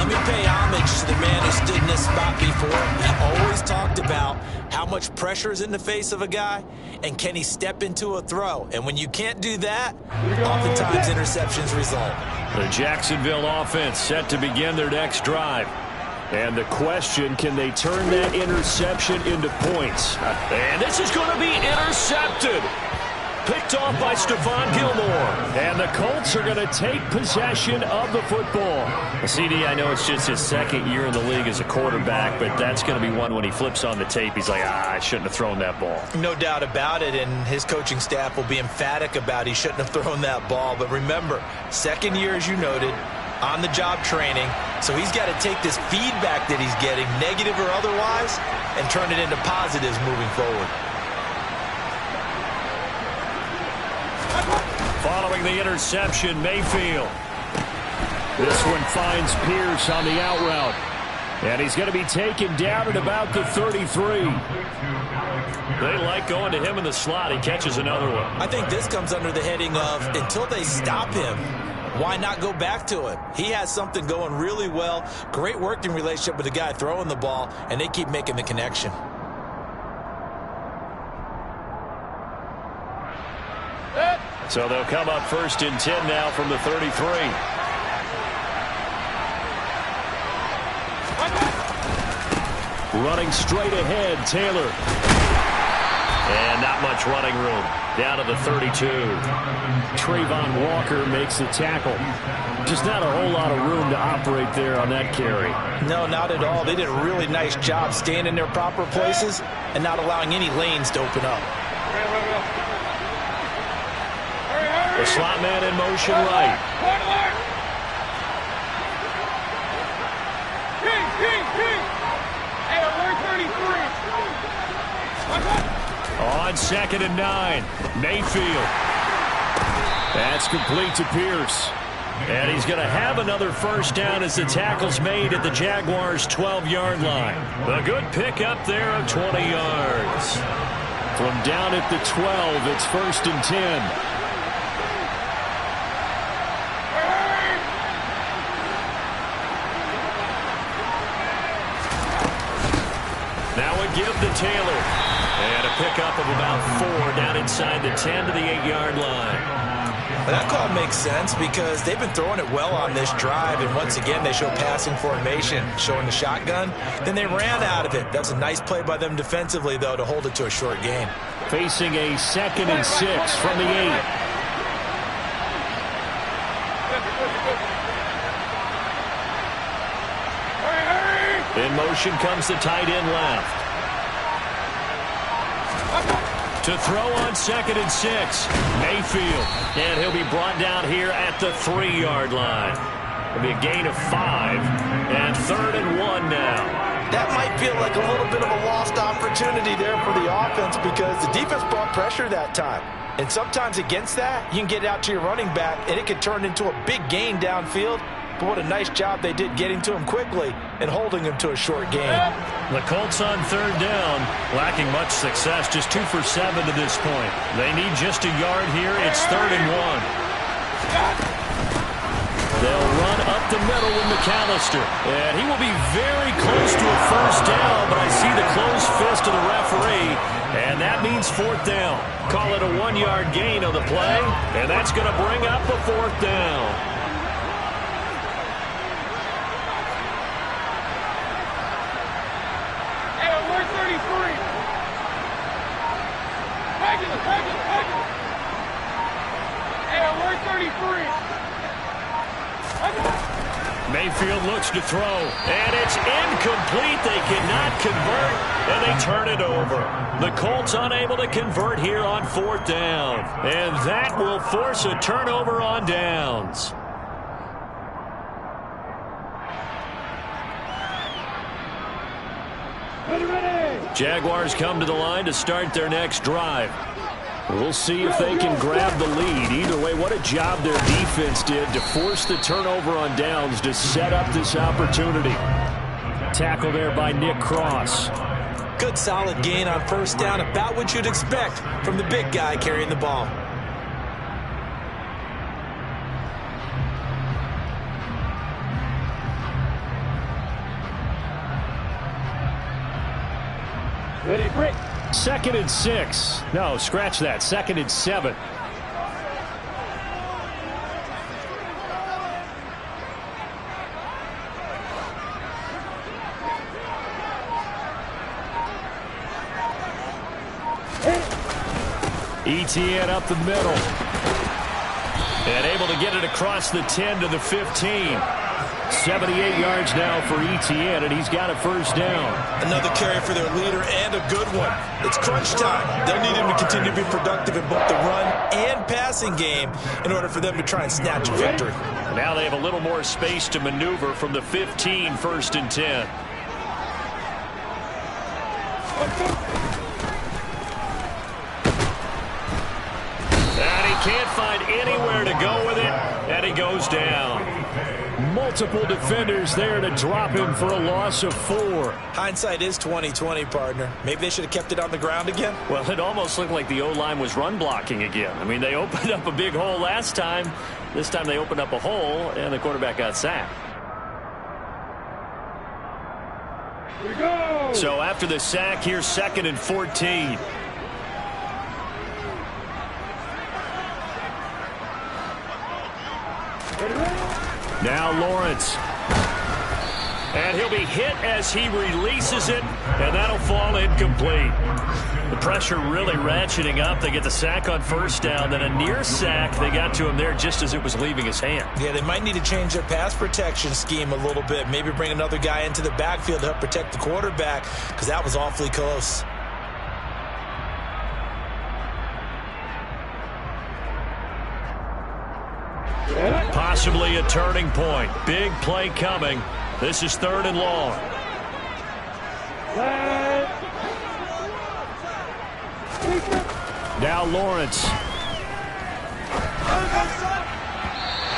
Let me pay homage to the man who stood in this spot before. He always talked about how much pressure is in the face of a guy, and can he step into a throw? And when you can't do that, oftentimes interceptions result. The Jacksonville offense set to begin their next drive. And the question, can they turn that interception into points? And this is going to be intercepted. Picked off by Stephon Gilmore. And the Colts are going to take possession of the football. CD, I know it's just his 2nd year in the league as a quarterback, but that's going to be one when he flips on the tape, he's like, I shouldn't have thrown that ball. No doubt about it, and his coaching staff will be emphatic about he shouldn't have thrown that ball. But remember, 2nd year, as you noted, on-the-job training, so he's got to take this feedback that he's getting, negative or otherwise, and turn it into positives moving forward. Following the interception, Mayfield. This one finds Pierce on the out route. And he's going to be taken down at about the 33. They like going to him in the slot. He catches another one. I think this comes under the heading of until they stop him, why not go back to it? He has something going really well. Great working relationship with the guy throwing the ball, and they keep making the connection. So they'll come up 1st and 10 now from the 33. Running straight ahead, Taylor. And not much running room. Down to the 32. Trayvon Walker makes the tackle. Just not a whole lot of room to operate there on that carry. No, not at all. They did a really nice job staying in their proper places and not allowing any lanes to open up. The slot man in motion right. On 2nd and 9, Mayfield. That's complete to Pierce. And he's going to have another first down as the tackle's made at the Jaguars' 12-yard line. A good pickup there of 20 yards. From down at the 12, it's 1st and 10. Now a give to Taylor. And a pickup of about 4 down inside the 10 to the 8-yard line. That call makes sense because they've been throwing it well on this drive, and once again they show passing formation, showing the shotgun. Then they ran out of it. That's a nice play by them defensively, though, to hold it to a short gain. Facing a 2nd and 6 from the 8. In motion comes the tight end left. To throw on 2nd and 6, Mayfield. And he'll be brought down here at the 3-yard line. It'll be a gain of 5, and 3rd and 1 now. That might feel like a little bit of a lost opportunity there for the offense because the defense brought pressure that time. And sometimes against that, you can get it out to your running back, and it can turn into a big gain downfield. But what a nice job they did getting to him quickly and holding him to a short gain. The Colts on 3rd down, lacking much success, just 2 for 7 to this point. They need just a yard here. It's 3rd and 1. They'll run up the middle with McAllister. And he will be very close to a first down, but I see the closed fist of the referee, and that means 4th down. Call it a 1-yard gain on the play, and that's going to bring up a 4th down. Mayfield looks to throw, and it's incomplete. They cannot convert, and they turn it over. The Colts unable to convert here on 4th down, and that will force a turnover on downs. Jaguars come to the line to start their next drive. We'll see if they can grab the lead. Either way, what a job their defense did to force the turnover on downs to set up this opportunity. Tackle there by Nick Cross. Good solid gain on first down, about what you'd expect from the big guy carrying the ball. Ready, break. 2nd and 6. No, scratch that. 2nd and 7. ETN up the middle. And able to get it across the 10 to the 15. 78 yards now for ETN, and he's got a first down. Another carry for their leader, and a good one. It's crunch time. They'll need him to continue to be productive in both the run and passing game in order for them to try and snatch a victory. Now they have a little more space to maneuver from the 15, 1st and 10. And he can't find anywhere to go with it, and he goes down. multiple defenders there to drop him for a loss of 4. Hindsight is 20/20, partner. Maybe they should have kept it on the ground again. Well, it almost looked like the O-line was run blocking again. I mean, they opened up a big hole last time. This time they opened up a hole, and the quarterback got sacked. Here we go. So after the sack, here's 2nd and 14. Now Lawrence. And he'll be hit as he releases it, and that'll fall incomplete. The pressure really ratcheting up. They get the sack on 1st down, then a near sack. They got to him there just as it was leaving his hand. Yeah, they might need to change their pass protection scheme a little bit. Maybe bring another guy into the backfield to help protect the quarterback, because that was awfully close. Possibly a turning point. Big play coming. This is 3rd and long. Now Lawrence.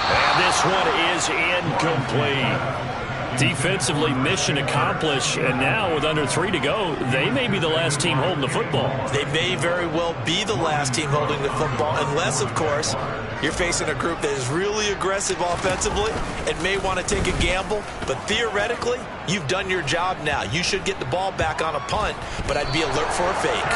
And this one is incomplete. Defensively, mission accomplished, and now with under 3 to go, they may be the last team holding the football. They may very well be the last team holding the football, unless, of course, you're facing a group that is really aggressive offensively and may want to take a gamble. But theoretically, you've done your job now. You should get the ball back on a punt, but I'd be alert for a fake.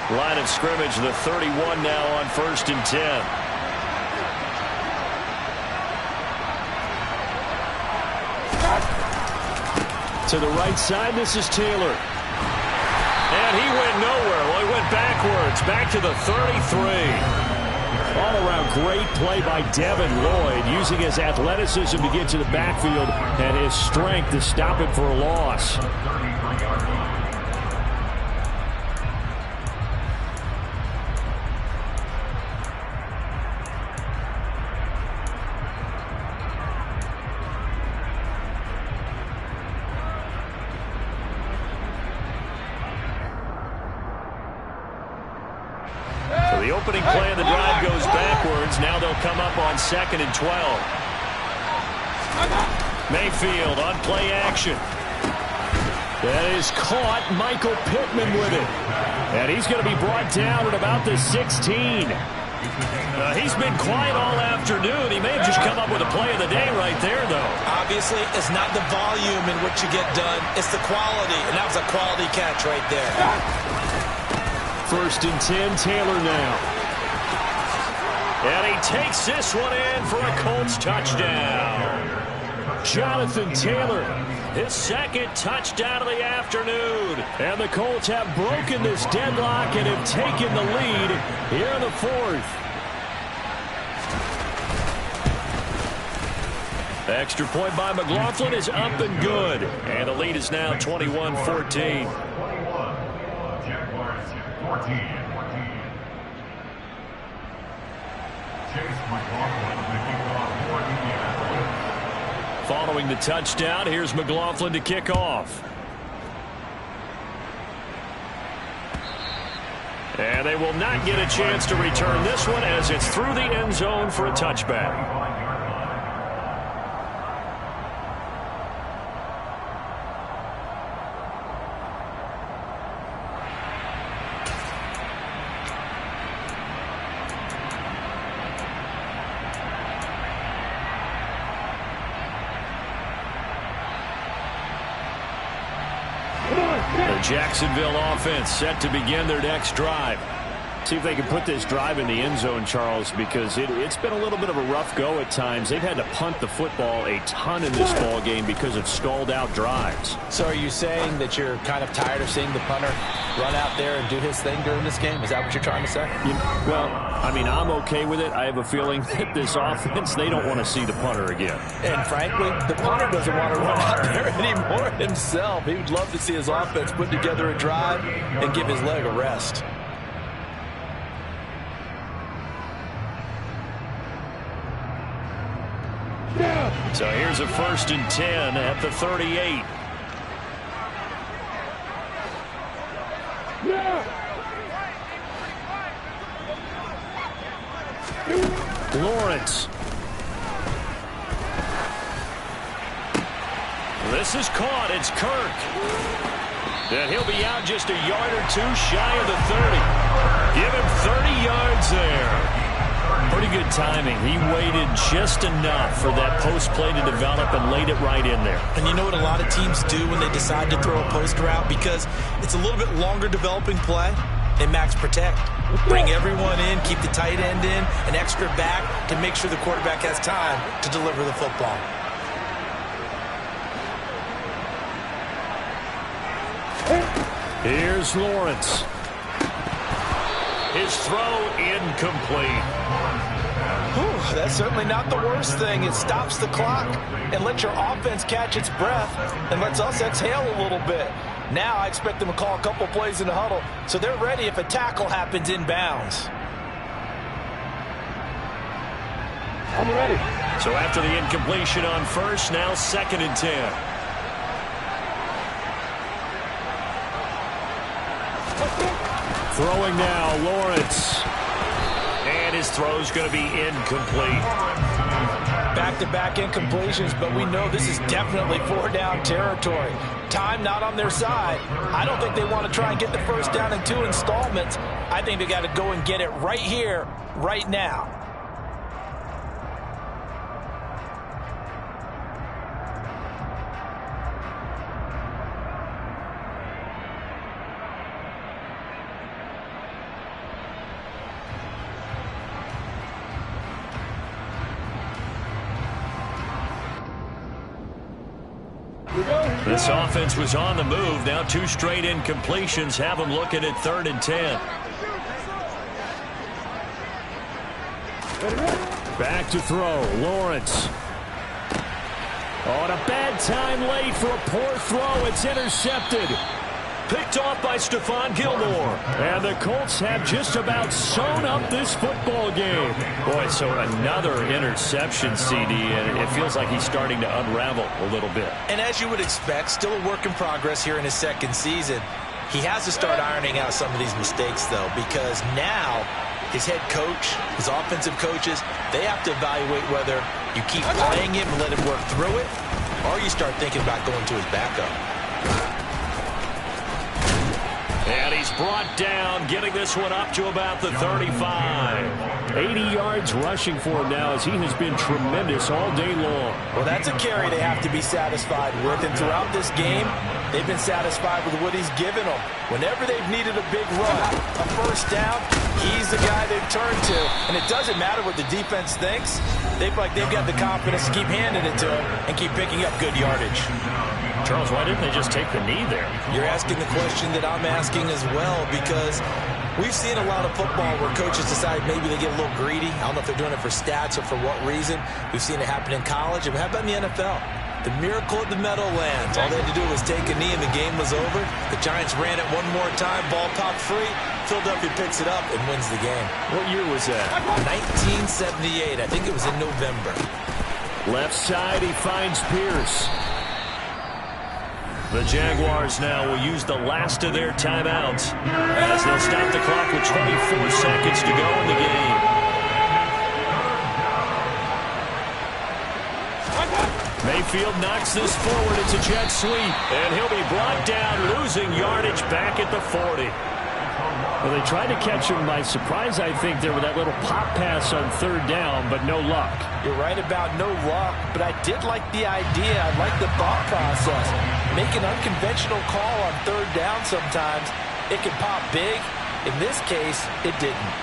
Line of scrimmage, the 31 now on 1st and 10. To the right side, this is Taylor. And he went nowhere. Well, he went backwards, back to the 33. All around great play by Devin Lloyd, using his athleticism to get to the backfield and his strength to stop him for a loss. The opening play of the drive goes backwards. Now they'll come up on 2nd and 12. Mayfield on play action. That is caught. Michael Pittman with it. And he's going to be brought down at about the 16. He's been quiet all afternoon. He may have just come up with a play of the day right there, though. Obviously, it's not the volume in which you get done. It's the quality, and that was a quality catch right there. 1st and 10, Taylor now. And he takes this one in for a Colts touchdown. Jonathan Taylor, his 2nd touchdown of the afternoon. And the Colts have broken this deadlock and have taken the lead here in the 4th. Extra point by McLaughlin is up and good. And the lead is now 21-14. Jaguars 14. Chase McLaughlin to kick off for Indianapolis. Following the touchdown, here's McLaughlin to kick off. And they will not get a chance to return this one as it's through the end zone for a touchback. The Jacksonville offense set to begin their next drive. See if they can put this drive in the end zone, Charles, because it's been a little bit of a rough go at times. They've had to punt the football a ton in this ball game because of stalled out drives. So are you saying that you're kind of tired of seeing the punter run out there and do his thing during this game? Is that what you're trying to say? Well, I mean, I'm okay with it. I have a feeling that this offense, they don't want to see the punter again. And frankly, the punter doesn't want to run out there anymore himself. He would love to see his offense put together a drive and give his leg a rest. So here's a 1st and 10 at the 38. Lawrence. This is caught. It's Kirk. And he'll be out just a yard or two shy of the 30. Give him 30 yards there. Pretty good timing. He waited just enough for that post play to develop and laid it right in there. And you know what a lot of teams do when they decide to throw a post route? Because it's a little bit longer developing play, they max protect. Bring everyone in, keep the tight end in, an extra back to make sure the quarterback has time to deliver the football. Here's Lawrence. His throw incomplete. Whew, that's certainly not the worst thing. It stops the clock and lets your offense catch its breath and lets us exhale a little bit. Now I expect them to call a couple plays in the huddle so they're ready if a tackle happens inbounds. I'm ready. So after the incompletion on first, now 2nd and 10. Throwing now, Lawrence. And his throw's going to be incomplete. Back-to-back incompletions, but we know this is definitely 4-down territory. Time not on their side. I don't think they want to try and get the first down in 2 installments. I think they got to go and get it right here, right now. This offense was on the move. Now 2 straight incompletions have them looking at 3rd and 10. Back to throw. Lawrence. Oh, and a bad time late for a poor throw. It's intercepted. Picked off by Stephon Gilmore. And the Colts have just about sewn up this football game. Boy, so another interception, CD, and it feels like he's starting to unravel a little bit. And as you would expect, still a work in progress here in his 2nd season. He has to start ironing out some of these mistakes, though, because now his head coach, his offensive coaches, they have to evaluate whether you keep playing him and let him work through it, or you start thinking about going to his backup. And he's brought down, getting this one up to about the 35. 80 yards rushing for him now as he has been tremendous all day long. Well, that's a carry they have to be satisfied with. And throughout this game, they've been satisfied with what he's given them. Whenever they've needed a big run, a first down, he's the guy they've turned to. And it doesn't matter what the defense thinks. They've got the confidence to keep handing it to him and keep picking up good yardage. Charles, why didn't they just take the knee there? You're asking the question that I'm asking as well, because we've seen a lot of football where coaches decide maybe they get a little greedy. I don't know if they're doing it for stats or for what reason. We've seen it happen in college. And how about in the NFL? The miracle of the Meadowlands. All they had to do was take a knee and the game was over. The Giants ran it one more time. Ball popped free. Philadelphia picks it up and wins the game. What year was that? 1978. I think it was in November. Left side, he finds Pierce. The Jaguars now will use the last of their timeouts as they'll stop the clock with 24 seconds to go in the game. Mayfield knocks this forward. It's a jet sweep, and he'll be brought down, losing yardage back at the 40. Well, they tried to catch him by surprise, I think, there with that little pop pass on 3rd down, but no luck. You're right about no luck, but I did like the idea. I like the thought process. Make an unconventional call on 3rd down sometimes. It can pop big. In this case, it didn't.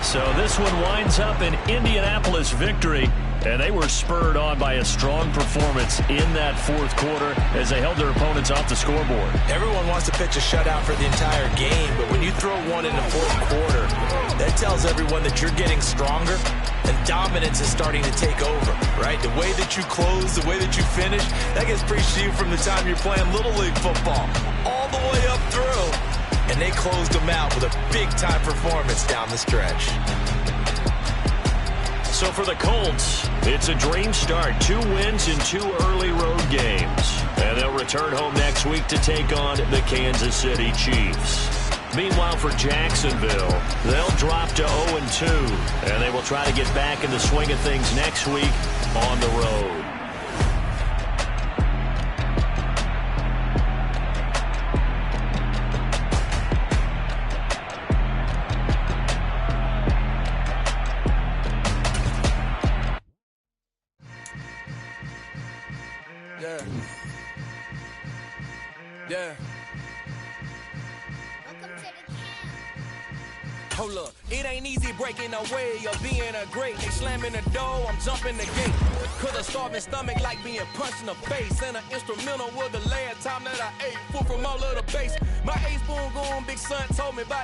So this one winds up an Indianapolis victory, and they were spurred on by a strong performance in that 4th quarter as they held their opponents off the scoreboard. Everyone wants to pitch a shutout for the entire game, but when you throw one in the 4th quarter, that tells everyone that you're getting stronger and dominance is starting to take over, right? The way that you close, the way that you finish, that gets preached to you from the time you're playing Little League football all the way up through. And they closed them out with a big-time performance down the stretch. So for the Colts, it's a dream start. 2 wins in 2 early road games. And they'll return home next week to take on the Kansas City Chiefs. Meanwhile, for Jacksonville, they'll drop to 0-2. And they will try to get back in the swing of things next week on the road. Yeah. Hold up, it ain't easy breaking away or being a great. They slamming the door, I'm jumping the gate. Cause a starving stomach like being punched in the face. And an instrumental was the last time that I ate food from all of the base. My 8-spoon going, big son told me about